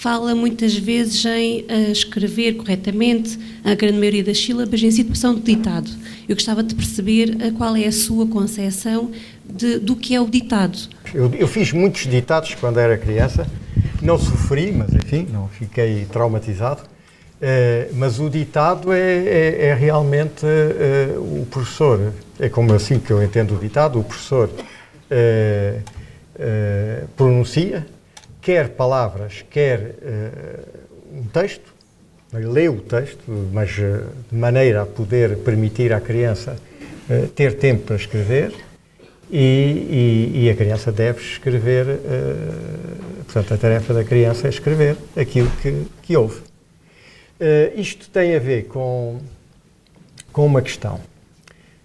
fala muitas vezes em escrever corretamente a grande maioria das sílabas em situação de ditado. Eu gostava de perceber qual é a sua concepção do que é o ditado. Eu fiz muitos ditados quando era criança, não sofri, mas enfim, não fiquei traumatizado. Mas o ditado é realmente o professor, é como assim que eu entendo o ditado, o professor pronuncia, quer palavras, quer um texto, lê o texto, mas de maneira a poder permitir à criança ter tempo para escrever, e a criança deve escrever, portanto, a tarefa da criança é escrever aquilo que ouve. Isto tem a ver com uma questão,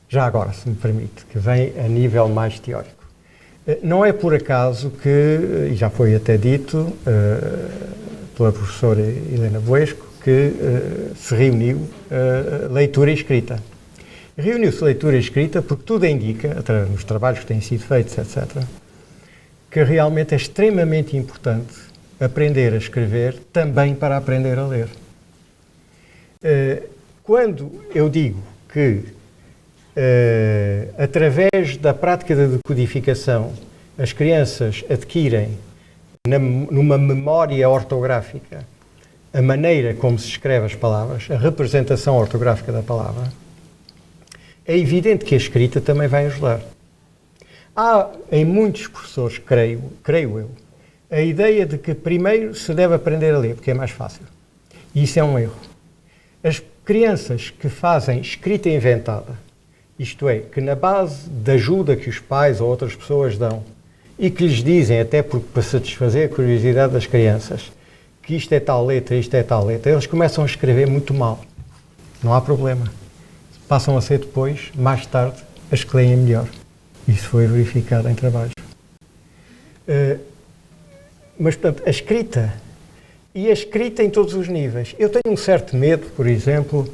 já agora, se me permite, que vem a nível mais teórico. Não é por acaso que, e já foi até dito pela professora Helena Buesco, que se reuniu leitura e escrita. Reuniu-se leitura e escrita porque tudo indica, nos trabalhos que têm sido feitos, etc., que realmente é extremamente importante aprender a escrever também para aprender a ler. Quando eu digo que, através da prática da decodificação, as crianças adquirem, numa memória ortográfica, a maneira como se escreve as palavras, a representação ortográfica da palavra, é evidente que a escrita também vai ajudar. Há em muitos professores, creio eu, a ideia de que primeiro se deve aprender a ler, porque é mais fácil. E isso é um erro. As crianças que fazem escrita inventada, isto é, que na base da ajuda que os pais ou outras pessoas dão, e que lhes dizem, até para satisfazer a curiosidade das crianças, que isto é tal letra, eles começam a escrever muito mal. Não há problema. Passam a ser depois, mais tarde, as que leem melhor. Isso foi verificado em trabalhos. Mas, portanto, a escrita em todos os níveis. Eu tenho um certo medo, por exemplo,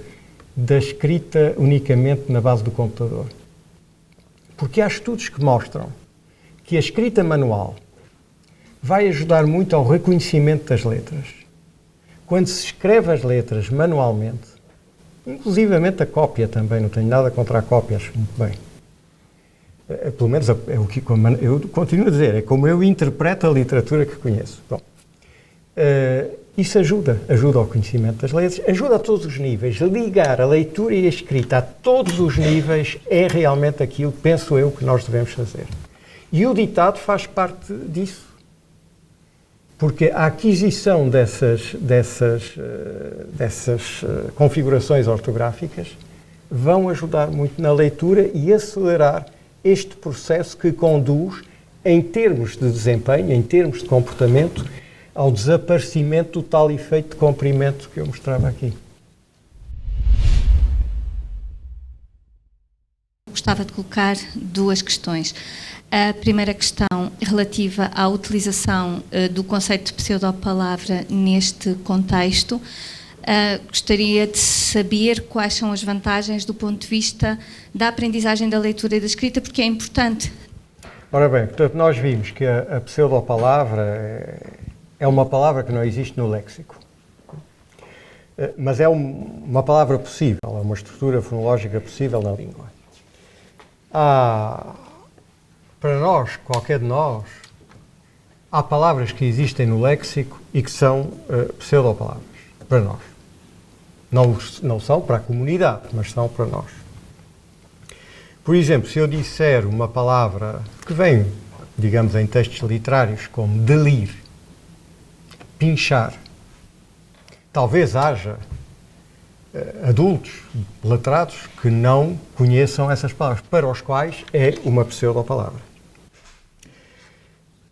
da escrita unicamente na base do computador. Porque há estudos que mostram que a escrita manual vai ajudar muito ao reconhecimento das letras. Quando se escreve as letras manualmente, inclusivamente a cópia também, não tenho nada contra a cópia, acho muito bem. Pelo menos é o que eu continuo a dizer, é como eu interpreto a literatura que conheço. Bom, isso ajuda ao conhecimento das letras, ajuda a todos os níveis. Ligar a leitura e a escrita a todos os níveis é realmente aquilo, penso eu, que nós devemos fazer. E o ditado faz parte disso. Porque a aquisição dessas configurações ortográficas vão ajudar muito na leitura e acelerar este processo que conduz, em termos de desempenho, em termos de comportamento, ao desaparecimento do tal efeito de comprimento que eu mostrava aqui. Gostava de colocar duas questões. A primeira questão relativa à utilização do conceito de pseudopalavra neste contexto. Gostaria de saber quais são as vantagens do ponto de vista da aprendizagem da leitura e da escrita, porque é importante. Ora bem, portanto, nós vimos que a pseudopalavra é uma palavra que não existe no léxico. Mas é uma palavra possível, é uma estrutura fonológica possível na língua. Para nós, qualquer de nós, há palavras que existem no léxico e que são pseudopalavras, para nós. Não são para a comunidade, mas são para nós. Por exemplo, se eu disser uma palavra que vem, digamos, em textos literários, como delir, pinchar, talvez haja adultos letrados que não conheçam essas palavras, para os quais é uma pseudopalavra.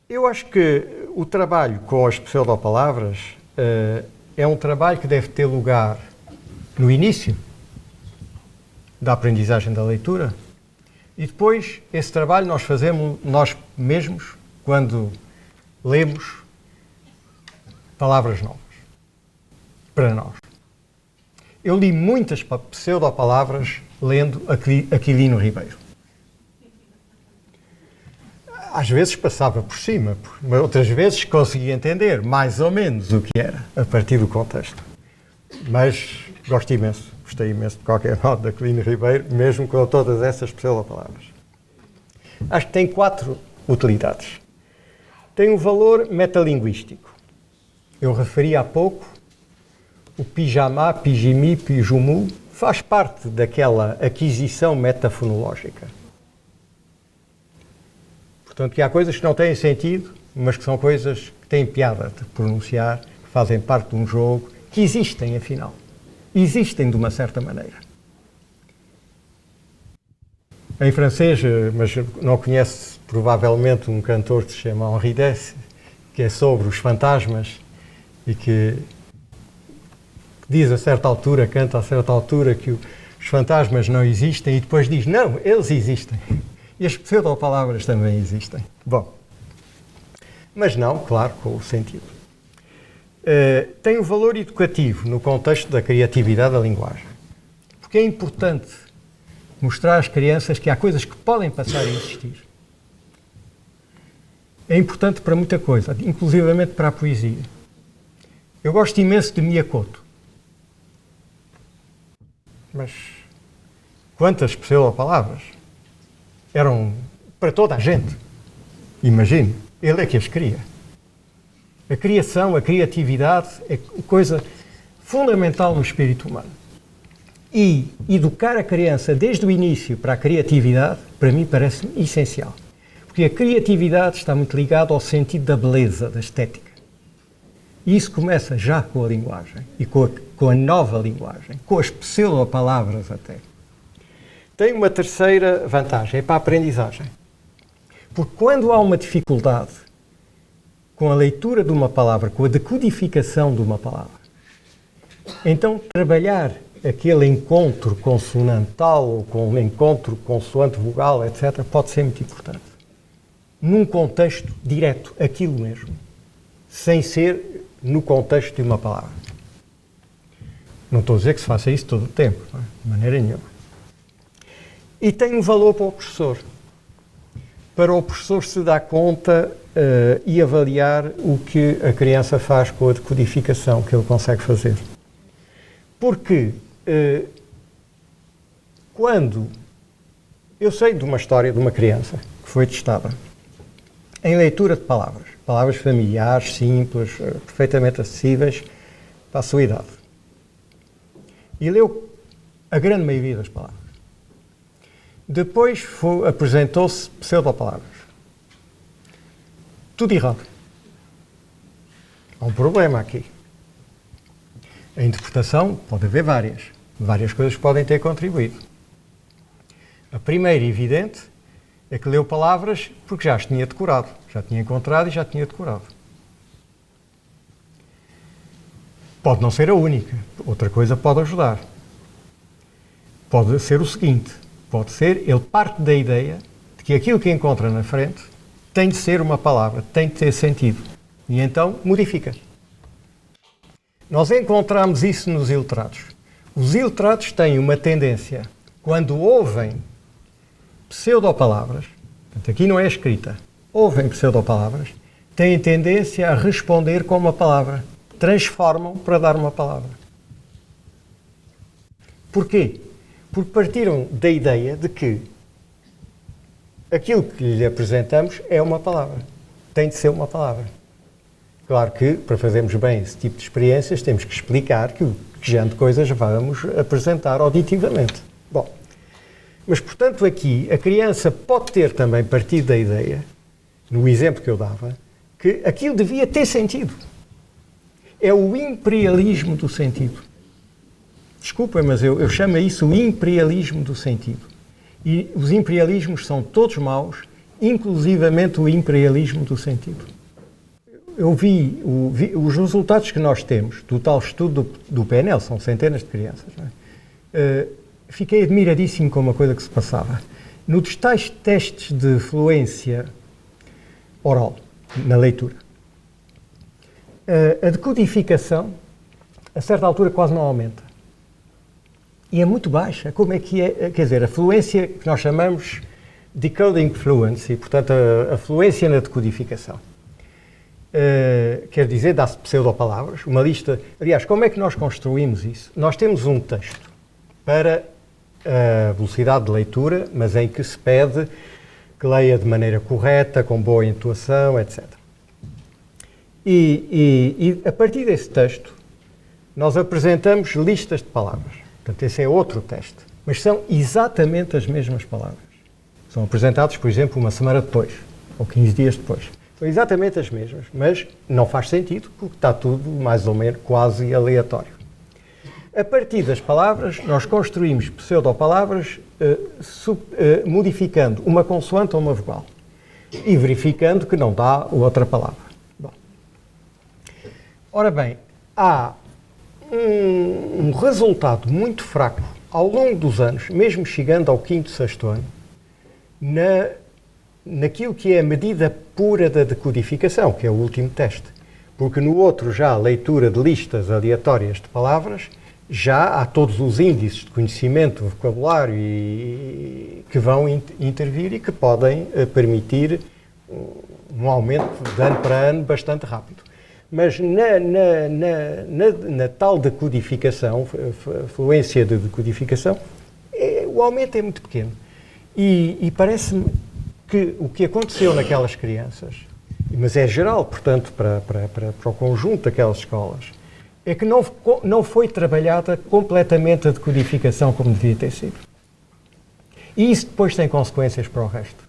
Eu acho que o trabalho com as pseudopalavras é um trabalho que deve ter lugar no início da aprendizagem da leitura e depois esse trabalho nós fazemos nós mesmos quando lemos palavras novas, para nós. Eu li muitas pseudopalavras lendo Aquilino Ribeiro. Às vezes passava por cima, mas outras vezes conseguia entender mais ou menos o que era, a partir do contexto. Mas gostei imenso de qualquer modo da Quilino Ribeiro, mesmo com todas essas pseudopalavras. Acho que tem 4 utilidades. Tem um valor metalinguístico. Eu referi há pouco, o pijamá, pijimi, pijumu, faz parte daquela aquisição metafonológica. Portanto, que há coisas que não têm sentido, mas que são coisas que têm piada de pronunciar, que fazem parte de um jogo, que existem, afinal. Existem de uma certa maneira. Em francês, mas não conhece provavelmente um cantor que se chama Henri Dess, que é sobre os fantasmas e que diz a certa altura, canta a certa altura que os fantasmas não existem e depois diz, não, eles existem. E as pseudopalavras também existem. Bom, mas não, claro, com o sentido. Tem um valor educativo no contexto da criatividade da linguagem. Porque é importante mostrar às crianças que há coisas que podem passar a existir. É importante para muita coisa, inclusivamente para a poesia. Eu gosto imenso de Miyakoto. Mas quantas pseudopalavras eram para toda a gente? Imagine, ele é que as cria. A criação, a criatividade é coisa fundamental no espírito humano. E educar a criança desde o início para a criatividade, para mim, parece-me essencial. Porque a criatividade está muito ligada ao sentido da beleza, da estética. E isso começa já com a linguagem e com a nova linguagem, com as pseudopalavras até. Tem uma terceira vantagem, é para a aprendizagem. Porque quando há uma dificuldade com a leitura de uma palavra, com a decodificação de uma palavra, então trabalhar aquele encontro consonantal ou com um encontro consoante-vogal, etc., pode ser muito importante. Num contexto direto, aquilo mesmo, sem ser no contexto de uma palavra. Não estou a dizer que se faça isso todo o tempo, não é? De maneira nenhuma. E tem um valor para o professor. Para o professor se dar conta e avaliar o que a criança faz com a decodificação que ele consegue fazer. Porque quando eu sei de uma história de uma criança que foi testada em leitura de palavras familiares, simples, perfeitamente acessíveis para a sua idade. E leu a grande maioria das palavras. Depois apresentou-se pseudopalavras. Tudo errado. Há um problema aqui. A interpretação pode haver várias coisas que podem ter contribuído. A primeira, evidente, é que leu palavras porque já as tinha decorado, já tinha encontrado e já tinha decorado. Pode não ser a única, outra coisa pode ajudar. Pode ser o seguinte, pode ser, ele parte da ideia de que aquilo que encontra na frente tem de ser uma palavra, tem de ter sentido. E então modifica. Nós encontramos isso nos iletrados. Os iletrados têm uma tendência, quando ouvem pseudopalavras, portanto aqui não é escrita, ouvem pseudopalavras, têm tendência a responder com uma palavra. Transformam para dar uma palavra. Porquê? Porque partiram da ideia de que aquilo que lhe apresentamos é uma palavra. Tem de ser uma palavra. Claro que, para fazermos bem esse tipo de experiências, temos que explicar que género de coisas vamos apresentar auditivamente. Bom, mas, portanto, aqui a criança pode ter também partido da ideia, no exemplo que eu dava, que aquilo devia ter sentido. É o imperialismo do sentido. Desculpem, mas eu chamo isso o imperialismo do sentido. E os imperialismos são todos maus, inclusivamente o imperialismo do sentido. Eu vi os resultados que nós temos do tal estudo do PNL, são centenas de crianças, não é? Fiquei admiradíssimo com uma coisa que se passava. Nos tais testes de fluência oral, na leitura, a decodificação, a certa altura, quase não aumenta. E é muito baixa. Como é que é? Quer dizer, a fluência que nós chamamos decoding fluency, portanto, a fluência na decodificação. Quer dizer, dá-se pseudopalavras, uma lista... Aliás, como é que nós construímos isso? Nós temos um texto para a velocidade de leitura, mas em que se pede que leia de maneira correta, com boa entoação, etc. E a partir desse texto, nós apresentamos listas de palavras. Portanto, esse é outro teste. Mas são exatamente as mesmas palavras. São apresentados, por exemplo, uma semana depois, ou 15 dias depois. São exatamente as mesmas, mas não faz sentido, porque está tudo mais ou menos quase aleatório. A partir das palavras, nós construímos pseudopalavras modificando uma consoante ou uma vogal e verificando que não dá outra palavra. Bom. Ora bem, há um resultado muito fraco ao longo dos anos, mesmo chegando ao 5º, 6º ano, naquilo que é a medida pura da decodificação, que é o último teste. Porque no outro já a leitura de listas aleatórias de palavras, já há todos os índices de conhecimento, vocabulário que vão intervir e que podem permitir um aumento de ano para ano bastante rápido. Mas na tal decodificação, fluência de decodificação, o aumento é muito pequeno. E parece-me que o que aconteceu naquelas crianças, mas é geral, portanto, para o conjunto daquelas escolas, é que não foi trabalhada completamente a decodificação como devia ter sido. E isso depois tem consequências para o resto.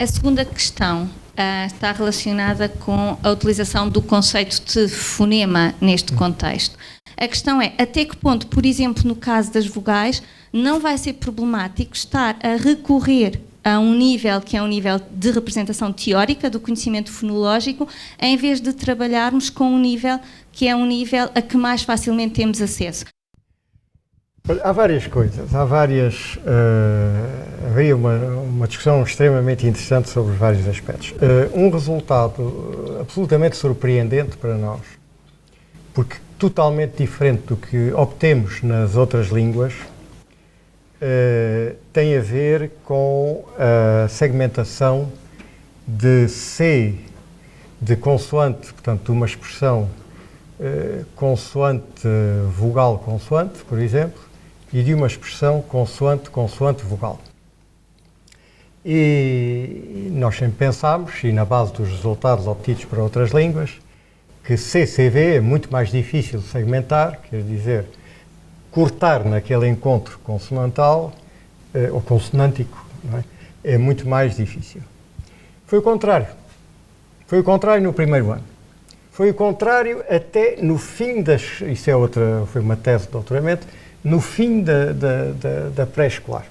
A segunda questão está relacionada com a utilização do conceito de fonema neste contexto. A questão é, até que ponto, por exemplo, no caso das vogais, não vai ser problemático estar a recorrer a um nível que é um nível de representação teórica do conhecimento fonológico, em vez de trabalharmos com um nível que é um nível a que mais facilmente temos acesso? Há várias coisas, havia uma discussão extremamente interessante sobre vários aspectos. Um resultado absolutamente surpreendente para nós, porque totalmente diferente do que obtemos nas outras línguas, tem a ver com a segmentação de C, de consoante, portanto, de uma expressão consoante, vogal, consoante, por exemplo, e de uma expressão consoante, consoante, vogal. E nós sempre pensámos, e na base dos resultados obtidos para outras línguas, que CCV é muito mais difícil de segmentar, quer dizer, cortar naquele encontro consonantal ou consonântico, não é? É muito mais difícil. Foi o contrário. Foi o contrário no primeiro ano. Foi o contrário até no fim isso é outra, foi uma tese de doutoramento, no fim da pré-escolar.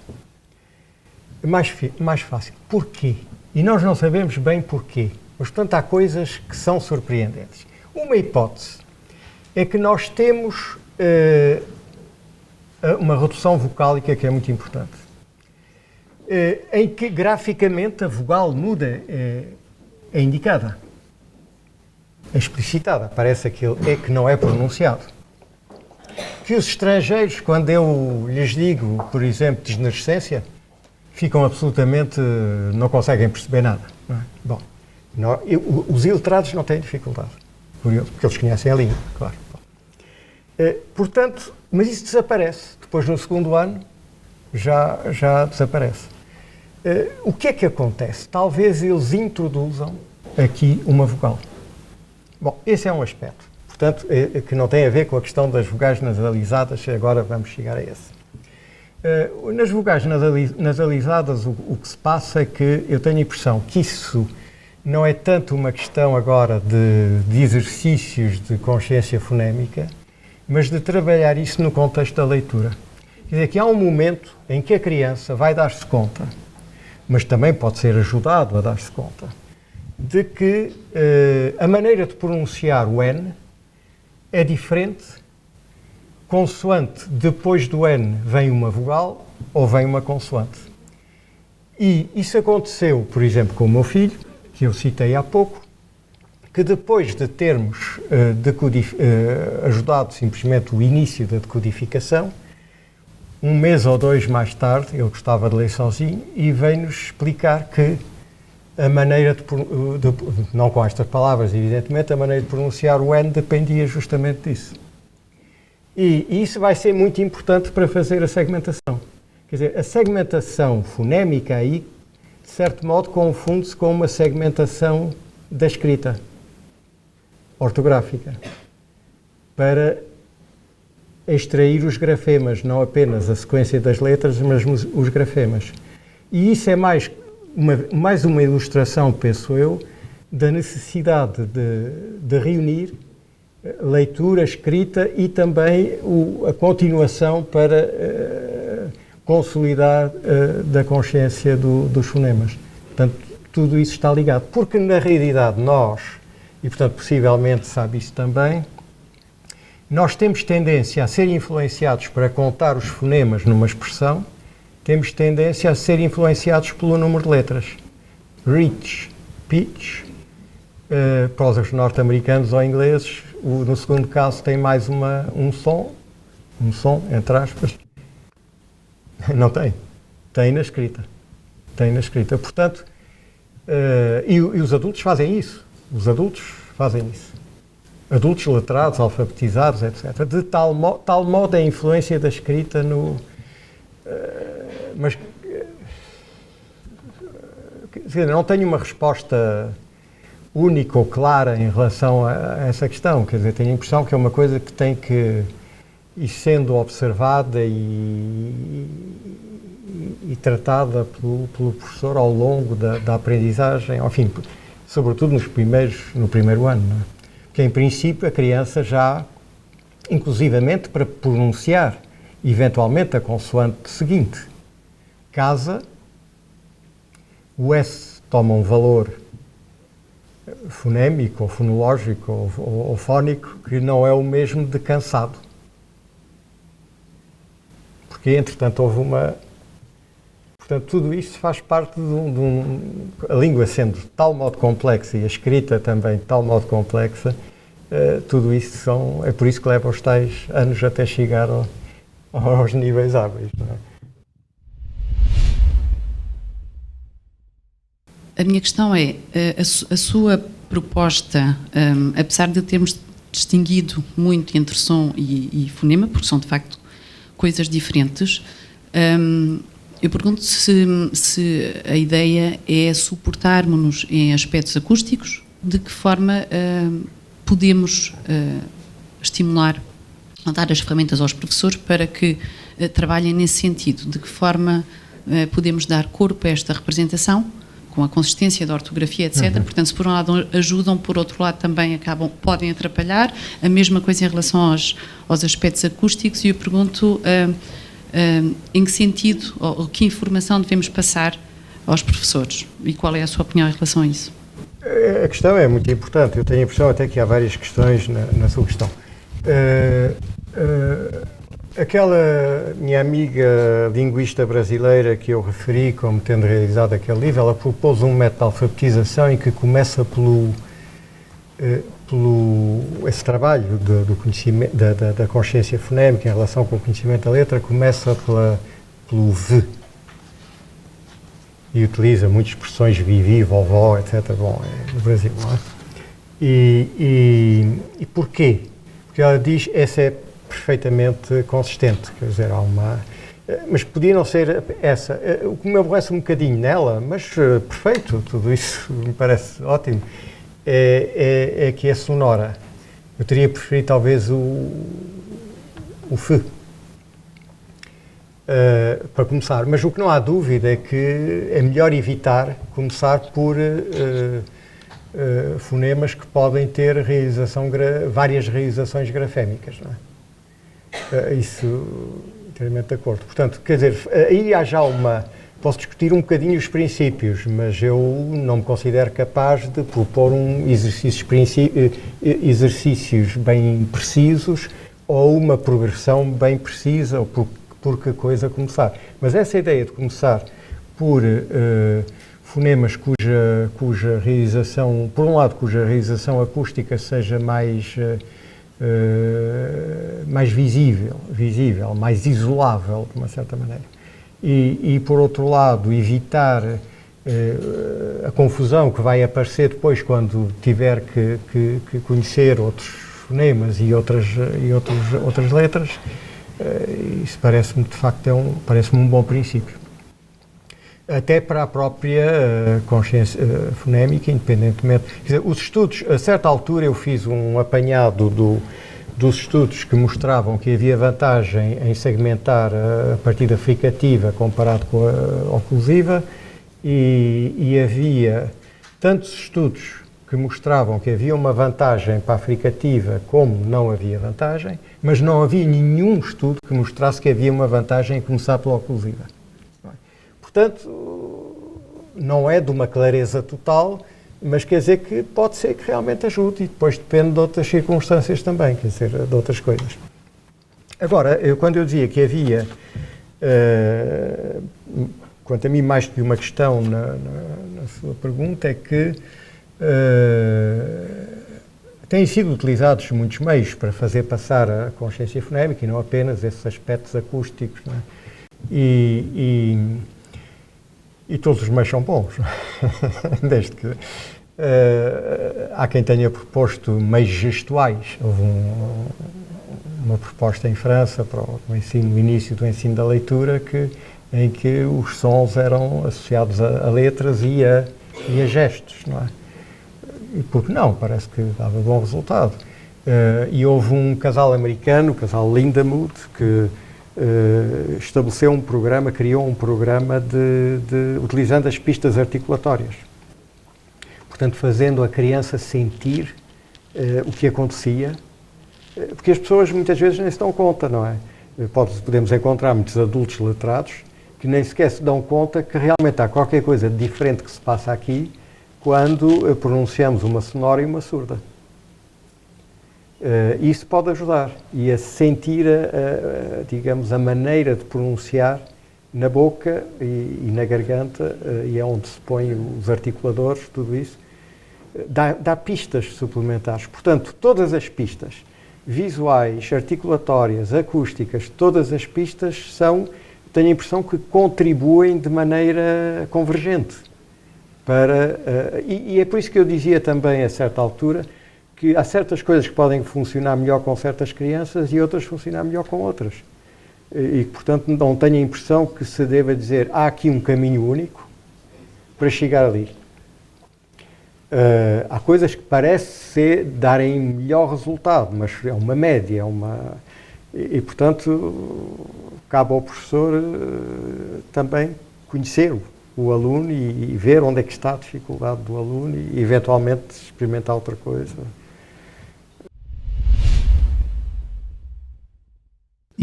Mais fácil. Porquê? E nós não sabemos bem porquê. Mas, portanto, há coisas que são surpreendentes. Uma hipótese é que nós temos uma redução vocálica que é muito importante, em que graficamente a vogal muda, é indicada, é explicitada, parece aquele é que não é pronunciado. Que os estrangeiros, quando eu lhes digo, por exemplo, desnerescência, ficam absolutamente, não conseguem perceber nada. Não é? Bom, os iletrados não têm dificuldade, curioso, porque eles conhecem a língua, claro. Portanto, mas isso desaparece. Depois, no segundo ano, já desaparece. O que é que acontece? Talvez eles introduzam aqui uma vogal. Bom, esse é um aspecto. Portanto, que não tem a ver com a questão das vogais nasalizadas, agora vamos chegar a esse. Nas vogais nasalizadas, o que se passa é que eu tenho a impressão que isso não é tanto uma questão agora de exercícios de consciência fonémica, mas de trabalhar isso no contexto da leitura. Quer dizer, que há um momento em que a criança vai dar-se conta, mas também pode ser ajudado a dar-se conta, de que a maneira de pronunciar o N é diferente, consoante depois do N vem uma vogal ou vem uma consoante. E isso aconteceu, por exemplo, com o meu filho, que eu citei há pouco, que depois de termos ajudado simplesmente o início da decodificação, um mês ou dois mais tarde, ele gostava de ler sozinho, e veio-nos explicar que a maneira não com estas palavras, evidentemente, a maneira de pronunciar o N dependia justamente disso. E isso vai ser muito importante para fazer a segmentação. Quer dizer, a segmentação fonémica aí, de certo modo, confunde-se com uma segmentação da escrita ortográfica, para extrair os grafemas, não apenas a sequência das letras, mas os grafemas. E isso é mais uma ilustração, penso eu, da necessidade de reunir leitura, escrita e também a continuação para consolidar da consciência dos fonemas. Portanto, tudo isso está ligado. Porque, na realidade, nós, e portanto, possivelmente sabe isso também, nós temos tendência a ser influenciados para contar os fonemas numa expressão, temos tendência a ser influenciados pelo número de letras. Reach, pitch, para os norte-americanos ou ingleses, no segundo caso tem mais um som, entre aspas. Não tem. Tem na escrita. Portanto, e os adultos fazem isso. Adultos letrados, alfabetizados, etc. De tal modo a influência da escrita mas quer dizer, não tenho uma resposta única ou clara em relação a essa questão. Quer dizer, tenho a impressão que é uma coisa que tem que ir sendo observada e tratada pelo professor ao longo da aprendizagem, enfim, sobretudo no primeiro ano, não é? Porque, em princípio, a criança já, inclusivamente para pronunciar, eventualmente, a consoante seguinte, casa, o S toma um valor fonémico, ou fonológico, ou fónico, que não é o mesmo de cansado. Porque, entretanto, houve uma... Portanto, tudo isto faz parte a língua sendo de tal modo complexa e a escrita também de tal modo complexa, tudo isso é por isso que leva os tais anos até chegar aos níveis hábeis, não é? A minha questão é, a sua proposta, apesar de termos distinguido muito entre som e fonema, porque são de facto coisas diferentes, eu pergunto se a ideia é suportarmos-nos em aspectos acústicos, de que forma podemos estimular, dar as ferramentas aos professores para que trabalhem nesse sentido, de que forma podemos dar corpo a esta representação, com a consistência da ortografia, etc. Uhum. Portanto, se por um lado ajudam, por outro lado também podem atrapalhar. A mesma coisa em relação aos aspectos acústicos, e eu pergunto em que sentido, ou que informação devemos passar aos professores, e qual é a sua opinião em relação a isso? A questão é muito importante. Eu tenho a impressão até que há várias questões na sua questão. Aquela minha amiga linguista brasileira que eu referi como tendo realizado aquele livro, ela propôs um método de alfabetização em que começa esse trabalho do conhecimento, da consciência fonémica em relação com o conhecimento da letra, começa pelo V. E utiliza muitas expressões vivi, vovó, etc. Bom, no Brasil, não é? E porquê? Porque ela diz, essa é perfeitamente consistente, quer dizer, há uma... Mas podia não ser essa. O que me aborrece um bocadinho nela, mas perfeito, tudo isso me parece ótimo, é que é sonora. Eu teria preferido talvez o F, para começar, mas o que não há dúvida é que é melhor evitar começar por fonemas que podem ter várias realizações grafémicas, não é? Isso, inteiramente de acordo. Portanto, quer dizer, aí há já posso discutir um bocadinho os princípios, mas eu não me considero capaz de propor exercícios bem precisos ou uma progressão bem precisa, ou por que coisa começar. Mas essa ideia de começar por fonemas cuja realização, por um lado, cuja realização acústica seja mais mais visível, mais isolável, de uma certa maneira. E por outro lado, evitar a confusão que vai aparecer depois quando tiver que conhecer outros fonemas e outras letras. Isso parece-me, de facto, parece-me um bom princípio. Até para a própria consciência fonémica, independentemente. Quer dizer, os estudos, a certa altura eu fiz um apanhado dos estudos que mostravam que havia vantagem em segmentar a partida fricativa comparado com a oclusiva, e havia tantos estudos que mostravam que havia uma vantagem para a fricativa como não havia vantagem, mas não havia nenhum estudo que mostrasse que havia uma vantagem em começar pela oclusiva. Portanto, não é de uma clareza total, mas quer dizer que pode ser que realmente ajude, e depois depende de outras circunstâncias também, quer dizer, de outras coisas. Agora, quando eu dizia que havia, quanto a mim, mais do que uma questão na sua pergunta, é que têm sido utilizados muitos meios para fazer passar a consciência fonémica, e não apenas esses aspectos acústicos, não é? E todos os meios são bons, desde que há quem tenha proposto meios gestuais. Houve uma proposta em França para o início do ensino da leitura, em que os sons eram associados a letras e a gestos, não é? E por que não? Parece que dava bom resultado. E houve um casal americano, o casal Lindemuth, que estabeleceu um programa, criou um programa utilizando as pistas articulatórias. Portanto, fazendo a criança sentir o que acontecia, porque as pessoas muitas vezes nem se dão conta, não é? Podemos encontrar muitos adultos letrados que nem sequer se dão conta que realmente há qualquer coisa diferente que se passa aqui quando pronunciamos uma sonora e uma surda. Isso pode ajudar, e a sentir, digamos, a maneira de pronunciar na boca e na garganta, e é onde se põem os articuladores, tudo isso, dá pistas suplementares. Portanto, todas as pistas, visuais, articulatórias, acústicas, todas as pistas tenho a impressão que contribuem de maneira convergente. E é por isso que eu dizia também, a certa altura, que há certas coisas que podem funcionar melhor com certas crianças e outras funcionar melhor com outras. E, portanto, não tenho a impressão que se deva dizer há aqui um caminho único para chegar ali. Há coisas que parece darem melhor resultado, mas é uma média, e, portanto, cabe ao professor também conhecer o aluno e ver onde é que está a dificuldade do aluno e, eventualmente, experimentar outra coisa.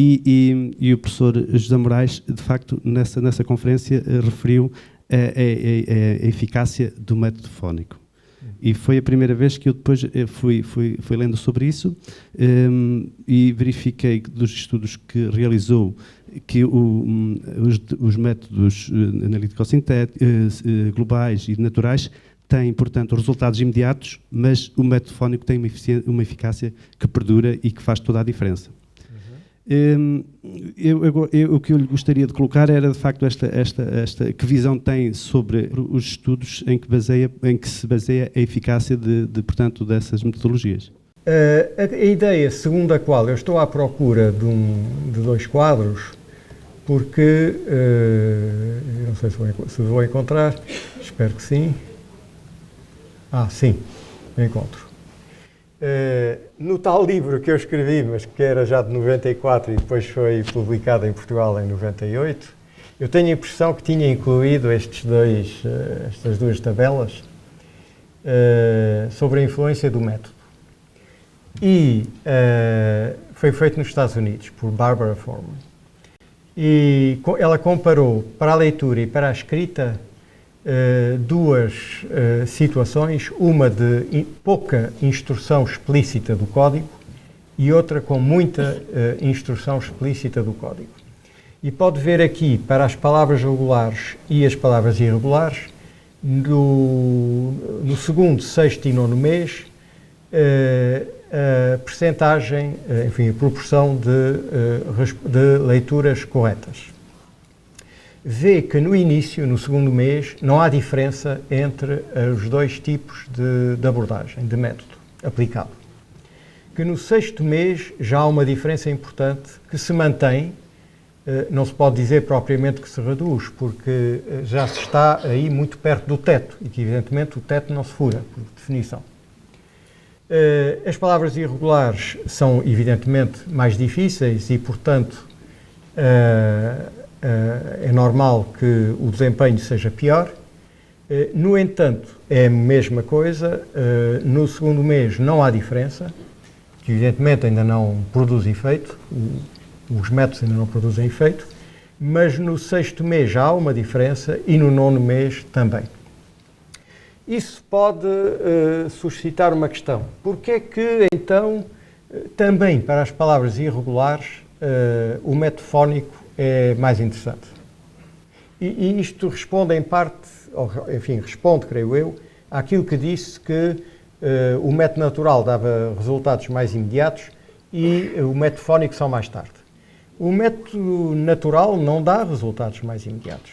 E o professor José Moraes, de facto, nessa conferência, referiu a eficácia do método fónico. E foi a primeira vez que eu depois fui lendo sobre isso e verifiquei dos estudos que realizou que os métodos analítico-sintéticos, globais e naturais têm, portanto, resultados imediatos, mas o método fónico tem uma eficácia que perdura e que faz toda a diferença. O que eu lhe gostaria de colocar era, de facto, que visão tem sobre os estudos em que se baseia a eficácia portanto, dessas metodologias. A ideia segundo a qual eu estou à procura de dois quadros, porque eu não sei se vou encontrar, espero que sim. Sim, encontro. No tal livro que eu escrevi, mas que era já de 94 e depois foi publicado em Portugal em 98, eu tenho a impressão que tinha incluído estas duas tabelas sobre a influência do método. E foi feito nos Estados Unidos, por Barbara Forman. E ela comparou para a leitura e para a escrita duas situações, uma de pouca instrução explícita do código e outra com muita instrução explícita do código. E pode ver aqui, para as palavras regulares e as palavras irregulares, no segundo, sexto e nono mês, a percentagem, enfim, a proporção de leituras corretas. Vê que no início, no segundo mês, não há diferença entre os dois tipos de abordagem, de método aplicado. Que no sexto mês já há uma diferença importante que se mantém, não se pode dizer propriamente que se reduz, porque já se está aí muito perto do teto, e que evidentemente o teto não se fura, por definição. As palavras irregulares são evidentemente mais difíceis e, portanto, é normal que o desempenho seja pior. No entanto, é a mesma coisa. No segundo mês não há diferença, que evidentemente ainda não produz efeito, os métodos ainda não produzem efeito, mas no sexto mês já há uma diferença e no nono mês também. Isso pode suscitar uma questão. Porquê é que, então, também para as palavras irregulares, o método fónico é mais interessante? E isto responde em parte, enfim, responde, creio eu, àquilo que disse que o método natural dava resultados mais imediatos e o método fónico só mais tarde. O método natural não dá resultados mais imediatos.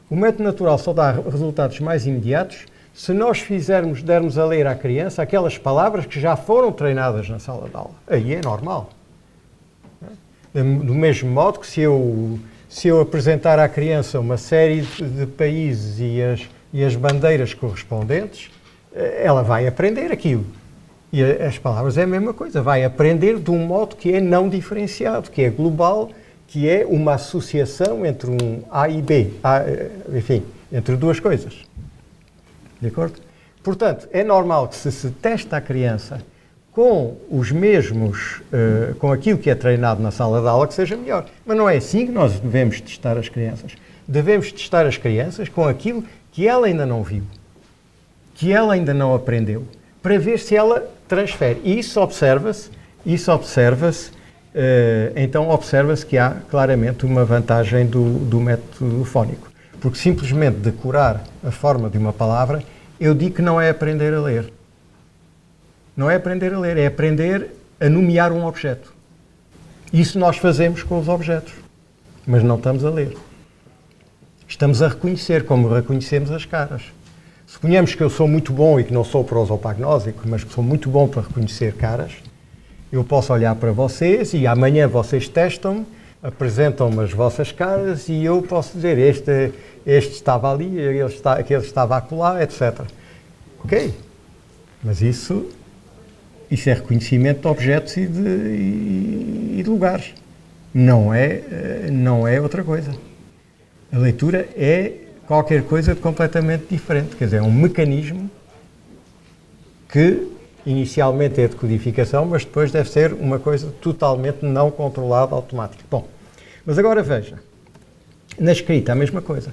O método natural só dá resultados mais imediatos se nós dermos a ler à criança aquelas palavras que já foram treinadas na sala de aula. Aí é normal. Do mesmo modo que se eu apresentar à criança uma série de países e as bandeiras correspondentes, ela vai aprender aquilo. E as palavras é a mesma coisa, vai aprender de um modo que é não diferenciado, que é global, que é uma associação entre um A e B, enfim, entre duas coisas. De acordo? Portanto, é normal que se teste a criança com os mesmos, com aquilo que é treinado na sala de aula, que seja melhor. Mas não é assim que nós devemos testar as crianças. Devemos testar as crianças com aquilo que ela ainda não viu, que ela ainda não aprendeu, para ver se ela transfere. E isso observa-se, então observa-se que há claramente uma vantagem do método fónico. Porque simplesmente decorar a forma de uma palavra, eu digo que não é aprender a ler. Não é aprender a ler, é aprender a nomear um objeto. Isso nós fazemos com os objetos, mas não estamos a ler. Estamos a reconhecer, como reconhecemos as caras. Suponhamos que eu sou muito bom e que não sou prosopagnósico, mas que sou muito bom para reconhecer caras. Eu posso olhar para vocês e amanhã vocês testam-me, apresentam-me as vossas caras e eu posso dizer este estava ali, aquele estava acolá, etc. Ok, mas isso é reconhecimento de objetos e de lugares. Não é outra coisa. A leitura é qualquer coisa de completamente diferente. Quer dizer, é um mecanismo que inicialmente é de codificação, mas depois deve ser uma coisa totalmente não controlada, automática. Bom, mas agora veja, na escrita a mesma coisa.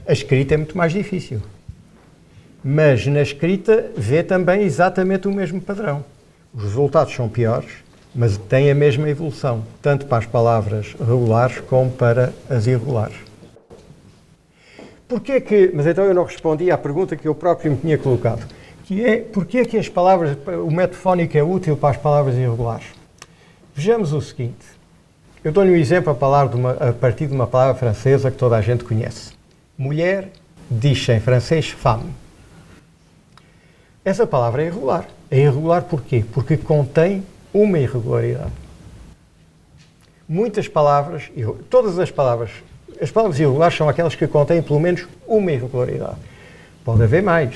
A escrita é muito mais difícil, mas na escrita vê também exatamente o mesmo padrão. Os resultados são piores, mas têm a mesma evolução, tanto para as palavras regulares como para as irregulares. Mas então eu não respondi à pergunta que eu próprio me tinha colocado, que é, porquê que o método fónico é útil para as palavras irregulares? Vejamos o seguinte, eu dou-lhe um exemplo a partir de uma palavra francesa que toda a gente conhece. Mulher diz-se em francês femme. Essa palavra é irregular. É irregular porquê? Porque contém uma irregularidade. Muitas palavras, todas as palavras irregulares são aquelas que contêm pelo menos uma irregularidade. Pode haver mais,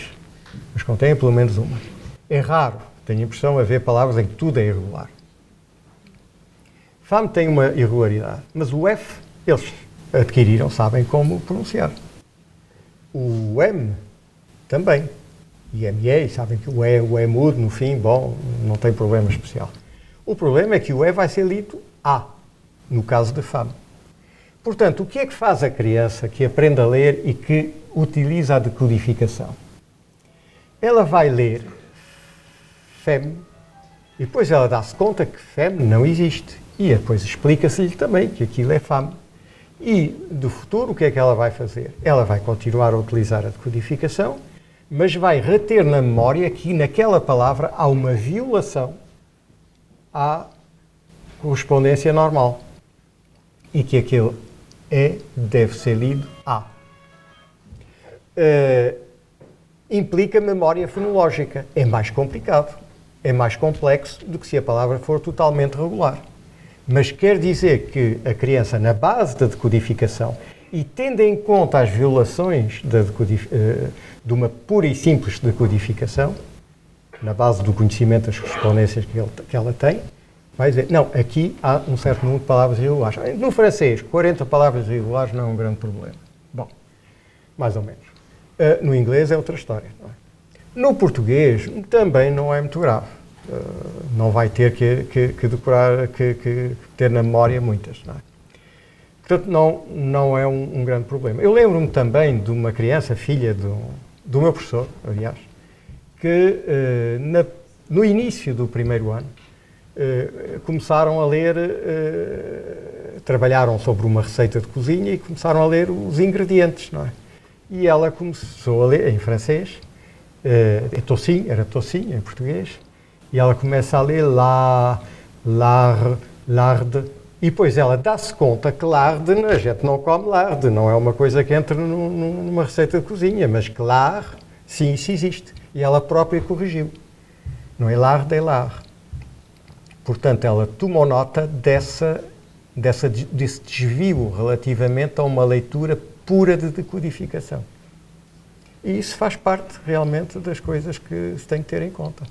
mas contêm pelo menos uma. É raro, tenho a impressão, haver palavras em que tudo é irregular. Femme tem uma irregularidade, mas o F, eles adquiriram, sabem como pronunciar. O M também. E ME, sabem que o E mudo no fim, bom, não tem problema especial. O problema é que o E vai ser lido A, no caso de femme. Portanto, o que é que faz a criança que aprende a ler e que utiliza a decodificação? Ela vai ler femme e depois ela dá-se conta que femme não existe. E depois explica-se-lhe também que aquilo é femme. E do futuro, o que é que ela vai fazer? Ela vai continuar a utilizar a decodificação, mas vai reter na memória que naquela palavra há uma violação à correspondência normal. E que aquele E deve ser lido A. Implica memória fonológica. É mais complicado, é mais complexo do que se a palavra for totalmente regular. Mas quer dizer que a criança, na base da decodificação, e tendo em conta as violações de uma pura e simples decodificação, na base do conhecimento das correspondências que ela tem, vai dizer, não, aqui há um certo número de palavras irregulares. No francês, 40 palavras irregulares não é um grande problema. Bom, mais ou menos. No inglês é outra história. Não é? No português também não é muito grave. Não vai ter que decorar, que ter na memória muitas. Não é? Portanto, não é um grande problema. Eu lembro-me também de uma criança, filha do meu professor, aliás, que no início do primeiro ano começaram a ler, trabalharam sobre uma receita de cozinha e começaram a ler os ingredientes, não é? E ela começou a ler em francês, era tocinho em português, e ela começa a ler larde, e depois ela dá-se conta que larde, a gente não come larde, não é uma coisa que entra numa receita de cozinha, mas que lar, sim, isso existe. E ela própria corrigiu. Não é larde, é lar. Portanto, ela tomou nota desse desvio relativamente a uma leitura pura de decodificação. E isso faz parte, realmente, das coisas que se tem que ter em conta.